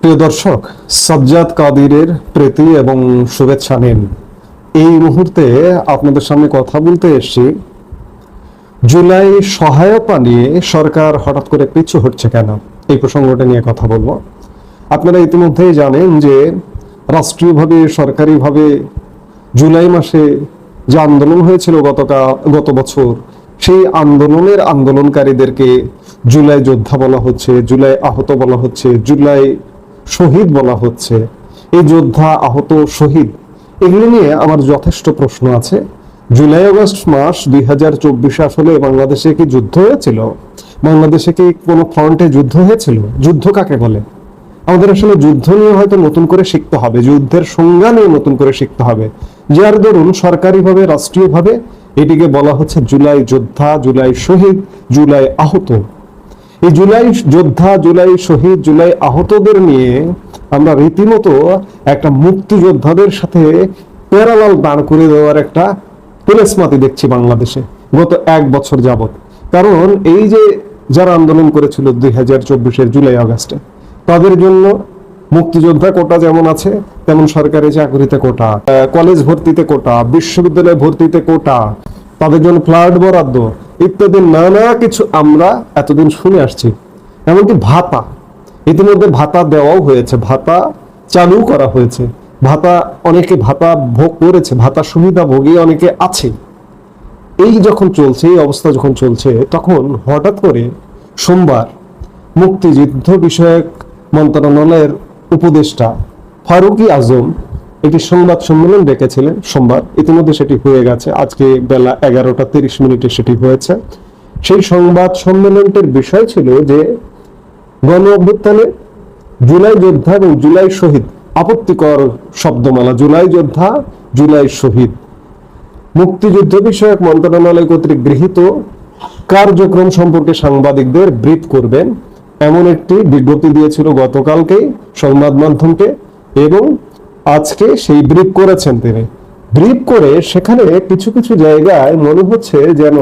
প্রিয় দর্শক, সাজ্জাদ কাদিরের প্রীতি এবং শুভেচ্ছা নিন। এই মুহূর্তে আপনাদের সামনে কথা বলতে এসেছি জুলাই সহায়তা নিয়ে সরকার হঠাৎ করে পিছু হচ্ছে কেন, এই প্রসঙ্গটা নিয়ে কথা বলবো। আপনারা ইতিমধ্যেই জানেন যে রাষ্ট্রীয়ভাবে সরকারিভাবে জুলাই মাসে যে আন্দোলন হয়েছিল গত বছর, সেই আন্দোলনকারীদেরকে জুলাই যোদ্ধা বলা হচ্ছে, জুলাই আহত বলা হচ্ছে, জুলাই শহীদ বলা হচ্ছে। এই যোদ্ধা, আহত, শহীদ এগুলো নিয়ে আমার যথেষ্ট প্রশ্ন আছে। জুলাই আগস্ট মাস 2024 আসলে বাংলাদেশে কি যুদ্ধ হয়েছিল? বাংলাদেশে কি কোনো ফ্রন্টে যুদ্ধ হয়েছিল? যুদ্ধ কাকে বলে? আমাদের আসলে যুদ্ধ নিয়ে হয়তো নতুন করে শিখতে হবে, যুদ্ধের সংজ্ঞা নিয়ে নতুন করে শিখতে হবে। যার দরুন সরকারিভাবে, রাষ্ট্রীয়ভাবে এটিকে বলা হচ্ছে জুলাই যোদ্ধা, জুলাই শহীদ, জুলাই আহত। এই জুলাই যোদ্ধা, জুলাই শহীদ, জুলাই আহতদের নিয়ে আমরা রীতিমতো একটা মুক্তিযোদ্ধাদের সাথে প্যারালাল দাঁড় করে দেওয়ার একটা তিলেস্মাতি দেখছি বাংলাদেশে গত 1 বছর যাবত। কারণ এই যে যারা আন্দোলন করেছিল 2024-এর জুলাই আগস্টে, তাদের জন্য মুক্তিযোদ্ধা কোটা যেমন আছে, তেমন সরকারি চাকরিতে কোটা, কলেজ ভর্তিতে কোটা, বিশ্ববিদ্যালয় ভর্তিতে কোটা, তাদের জন্য ফ্ল্যাট বরাদ্দ ইত্যাদি নানা কিছু আমরা এতদিন শুনে আসছি। এমনকি ভাতা, ইতিমধ্যে ভাতা দেওয়াও হয়েছে, ভাতা চালু করা হয়েছে, ভাতা অনেকে ভাতা ভোগ করেছে, ভাতা সুবিধা ভোগী অনেকে আছে। এই যখন চলছে, এই অবস্থা যখন চলছে, তখন হঠাৎ করে সোমবার মুক্তিযুদ্ধ বিষয়ক মন্ত্রণালয়ের উপদেষ্টা ফারুকী আজম একটি সংবাদ সম্মেলন ডেকেছিলেন সোমবার। ইতিমধ্যে সেটি হয়ে গেছে, আজকে বেলা 11টা 30 মিনিটে সেটি হয়েছে। সেই সংবাদ সম্মেলনটির বিষয় ছিল যে গণ অভ্যুত্থানে জুলাই যোদ্ধা এবং জুলাই শহীদ, আপত্তিকর শব্দমালা, জুলাই যোদ্ধা, জুলাই শহীদ, মুক্তিযুদ্ধ বিষয়ক মন্ত্রণালয় কর্তৃক গৃহীত কার্যক্রম সম্পর্কে সাংবাদিকদের ব্রিফ করবেন, এমন একটি বিজ্ঞপ্তি দিয়েছিল গতকালকেই সংবাদ মাধ্যমকে, এবং আজকে সেই ব্রিফ করেছেন তিনি। ব্রিফ করে সেখানে কিছু কিছু জায়গায় মনে হচ্ছে যেন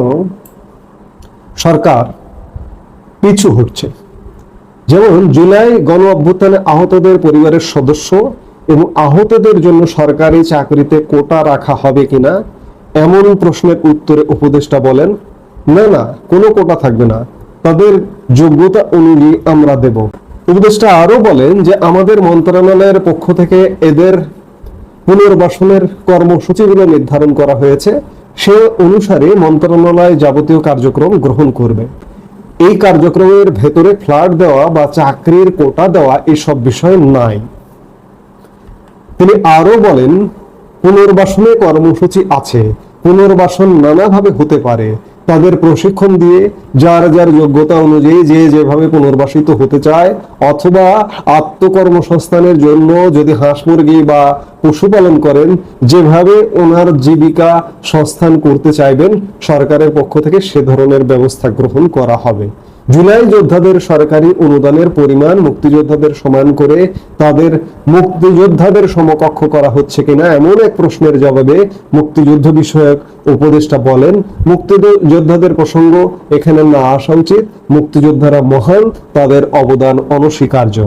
সরকার পিছু হচ্ছে। যেমন জুলাই গণ অভ্যুত্থানে আহতদের পরিবারের সদস্য এবং আহতদের জন্য সরকারি চাকরিতে কোটা রাখা হবে কিনা, এমন প্রশ্নের উত্তরে উপদেষ্টা বলেন, না না, কোনো কোটা থাকবে না, তাদের যোগ্যতা অনুযায়ী আমরা দেব। উপদেষ্টা আরো বলেন যে আমাদের মন্ত্রণালয়ের পক্ষ থেকে এদের পুনর্বাসনের কর্মসূচিগুলো নির্ধারণ করা হয়েছে, সে অনুসারে মন্ত্রণালয় যাবতীয় কার্যক্রম গ্রহণ করবে। এই কার্যক্রমের ভেতরে ফ্ল্যাট দেওয়া বা চাকরির কোটা দেওয়া এসব বিষয় নাই। তিনি আরো বলেন, পুনর্বাসনে কর্মসূচি আছে, পুনর্বাসন নানাভাবে হতে পারে, তাদের প্রশিক্ষণ দিয়ে যার যার যোগ্যতা অনুযায়ী যে যেভাবে পুনর্বাসিত হতে চায়, অথবা আত্মকর্মসংস্থানের জন্য যদি হাঁস মুরগি বা পশুপালন করেন, যেভাবে ওনার জীবিকা সংস্থান করতে চাইবেন, সরকারের পক্ষ থেকে সে ধরনের ব্যবস্থা গ্রহণ করা হবে। জুলাই যোদ্ধাদের সরকারি অনুদানের পরিমাণ মুক্তিযোদ্ধাদের সমান করে তাদের মুক্তিযোদ্ধাদের সমকক্ষ করা হচ্ছে কিনা, এমন এক প্রশ্নের জবাবে মুক্তিযুদ্ধ বিষয়ক উপদেষ্টা বলেন, মুক্তিযোদ্ধাদের প্রসঙ্গ এখানে না আসা উচিত, মুক্তিযোদ্ধারা মহান, তাদের অবদান অনস্বীকার্য।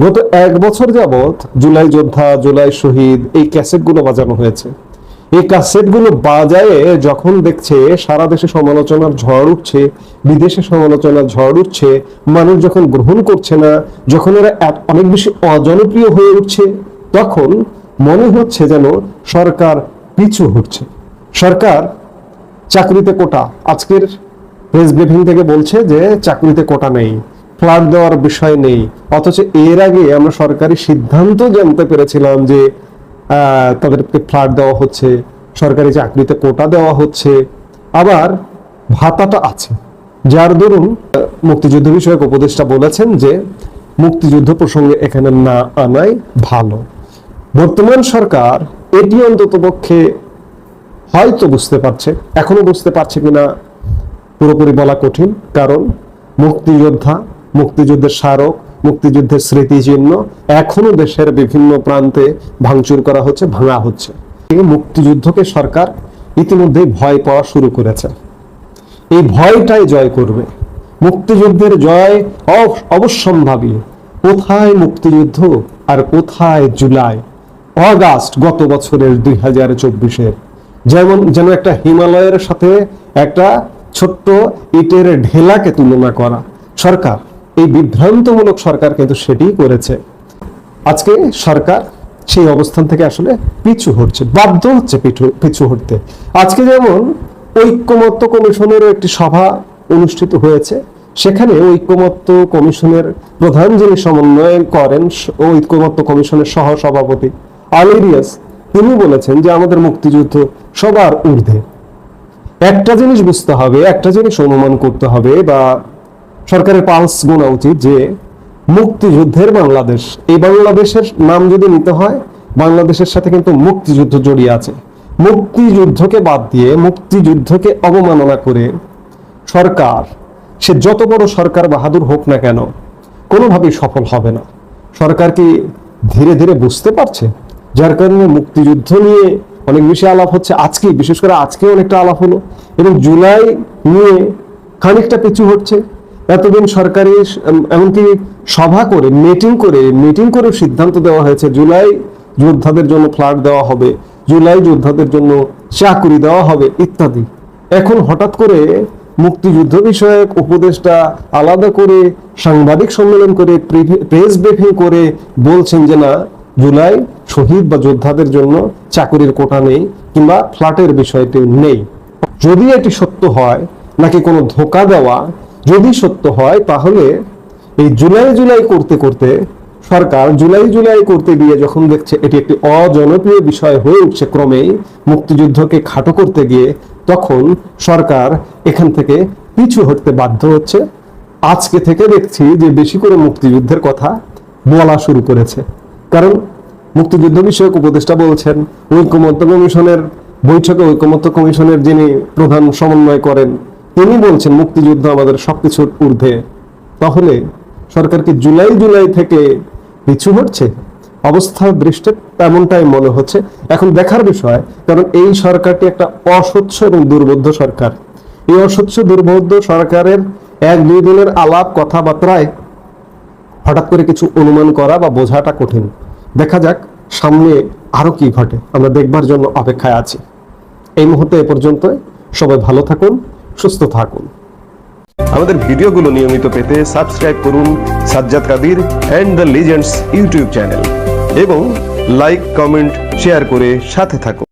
গত 1 বছর যাবত জুলাই যোদ্ধা, জুলাই শহীদ এই ক্যাসেটগুলো বাজানো হয়েছে। এই ক্যাসেটগুলো বাজায়ে যখন দেখছে সারা দেশে সমালোচনার ঝড় উঠছে, বিদেশে সমালোচনার ঝড় উঠছে, মানুষ যখন গ্রহণ করছে না, যখন এরা অনেক বেশি অজনপ্রিয় হয়ে উঠছে, তখন মনে হচ্ছে যেন সরকার পিছু হচ্ছে। সরকার চাকরিতে কোটা, আজকের প্রেস ব্রিফিং থেকে বলছে যে চাকরিতে কোটা নেই, ফ্ল্যাট দেওয়ার বিষয় নেই, অথচ এর আগে আমরা সরকারি সিদ্ধান্ত জানতে পেরেছিলাম যে তাদেরকে ফ্ল্যাট দেওয়া হচ্ছে, সরকারি চাকরিতে কোটা দেওয়া হচ্ছে, আবার ভাতাটা আছে। যার দরুন মুক্তিযুদ্ধ বিষয়ক উপদেষ্টা বলেছেন যে মুক্তিযুদ্ধ প্রসঙ্গে এখানে না আনাই ভালো। বর্তমান সরকার এটি অন্তত পক্ষে হয়তো বুঝতে পারছে, এখনো বুঝতে পারছে কিনা পুরোপুরি বলা কঠিন, কারণ মুক্তিযোদ্ধা, মুক্তিযুদ্ধের স্মারক, মুক্তিযুদ্ধের স্মৃতিচিহ্ন এখনো দেশের বিভিন্ন প্রান্তে ভাঙচুর করা হচ্ছে, ভাঙা হচ্ছে। মুক্তিযুদ্ধকে সরকার ইতিমধ্যেই ভয় পাওয়া শুরু করেছে, এই ভয়টাই জয় করবে। মুক্তিযুদ্ধের জয় অবশ্যম্ভাবী, কোথায় মুক্তিযুদ্ধ আর কোথায় জুলাই অগাস্ট গত বছরের 2024-এর? যেন একটা হিমালয়ের সাথে একটা ছোট্ট ইটের ঢেলাকে তুলনা করা। সরকার, এই বিভ্রান্তমূলক সরকার কিন্তু সেটাই করেছে। আজকে সরকার সেই অবস্থান থেকে আসলে পিছু হচ্ছে, বাধ্য হচ্ছে পিছু হটতে। আজকে যেমন ঐক্যমত্য কমিশনেরও একটি সভা অনুষ্ঠিত হয়েছে, সেখানে ঐক্যমত্য কমিশনের প্রধান যিনি সমন্বয় করেন, ঐক্যমত্য কমিশনের সহ সভাপতি আলিরিয়াস, তিনি বলেছেন যে আমাদের মুক্তিযুদ্ধ সবার ঊর্ধ্বে। একটা জিনিস বুঝতে হবে, একটা জিনিস অনুমান করতে হবে, বা সরকারের পালস গোনা উচিত যে মুক্তিযুদ্ধের বাংলাদেশ, এই বাংলাদেশের নাম যদি নিতে হয়, বাংলাদেশের সাথে কিন্তু মুক্তিযুদ্ধ জড়িয়ে আছে। মুক্তিযুদ্ধকে বাদ দিয়ে, মুক্তিযুদ্ধকে অবমাননা করে সরকার, সে যত বড় সরকার বাহাদুর হোক না কেন, কোনোভাবেই সফল হবে না। সরকার কি ধীরে ধীরে বুঝতে পারছে? যার কারণে মুক্তিযুদ্ধ নিয়ে অনেক বেশি আলাপ হচ্ছে। আজকে, বিশেষ করে আজকে অনেকটা আলাপ হলো, এবং জুলাই নিয়ে খানিকটা পিছু হচ্ছে। এতদিন সরকারি এমনকি সভা করে, মিটিং করে সিদ্ধান্ত দেওয়া হয়েছে জুলাই যোদ্ধাদের জন্য ফ্ল্যাট দেওয়া হবে, জুলাই যোদ্ধাদের জন্য চাকরি দেওয়া হবে ইত্যাদি। এখন হঠাৎ করে মুক্তিযুদ্ধ বিষয়ক উপদেষ্টা আলাদা করে সাংবাদিক সম্মেলন করে, প্রেস ব্রিফিং করে বলছেন যে না, জুলাই শহীদ বা যোদ্ধাদের জন্য চাকরির কোটা নেই, কিংবা ফ্ল্যাটের বিষয়টি নেই। যদি এটি সত্য হয়, নাকি কোনো ধোঁকা দেওয়া যদি সত্য হয়, তাহলে এই জুলাই করতে করতে সরকার জুলাই করতে গিয়ে যখন দেখছে এটি একটি অজনপ্রিয় বিষয় হয়ে উঠছে ক্রমেই, মুক্তিযুদ্ধকে খাটো করতে গিয়ে, তখন সরকার এখান থেকে পিছু হটতে বাধ্য হচ্ছে। আজকে থেকে দেখছি যে বেশি করে মুক্তিযুদ্ধের কথা বলা শুরু করেছে। কারণ মুক্তিযুদ্ধ বিষয়ক উপদেষ্টা বলছেন, ঐক্যমত্য কমিশনের বৈঠকে ঐক্যমত্য কমিশনের যিনি প্রধান সমন্বয় করেন, তিনি বলছেন মুক্তিযুদ্ধ আমাদের সবকিছুর ঊর্ধ্বে। তাহলে সরকার কি জুলাই থেকে পিছু হটছে? অবস্থার দৃষ্টি তেমনটাই মনে হচ্ছে। এখন দেখার বিষয়, কারণ এই সরকারটি একটা অস্বচ্ছ এবং দুর্বোধ্য সরকার। এই অস্বচ্ছ দুর্বোধ্য সরকারের 1-2 দিনের আলাপ কথাবার্তায় হঠাৎ করে কিছু অনুমান করা বা বোঝাটা কঠিন। দেখা যাক সামনে আরো কি ঘটে, আমরা দেখবার জন্য অপেক্ষায় আছি। এই মুহূর্তে এ পর্যন্ত। সবাই ভালো থাকুন, সুস্থ থাকুন। আমাদের ভিডিওগুলো নিয়মিত পেতে সাবস্ক্রাইব করুন Sajjad Kadir and the legends YouTube channel, এবং লাইক, কমেন্ট, শেয়ার করে সাথে থাকুন।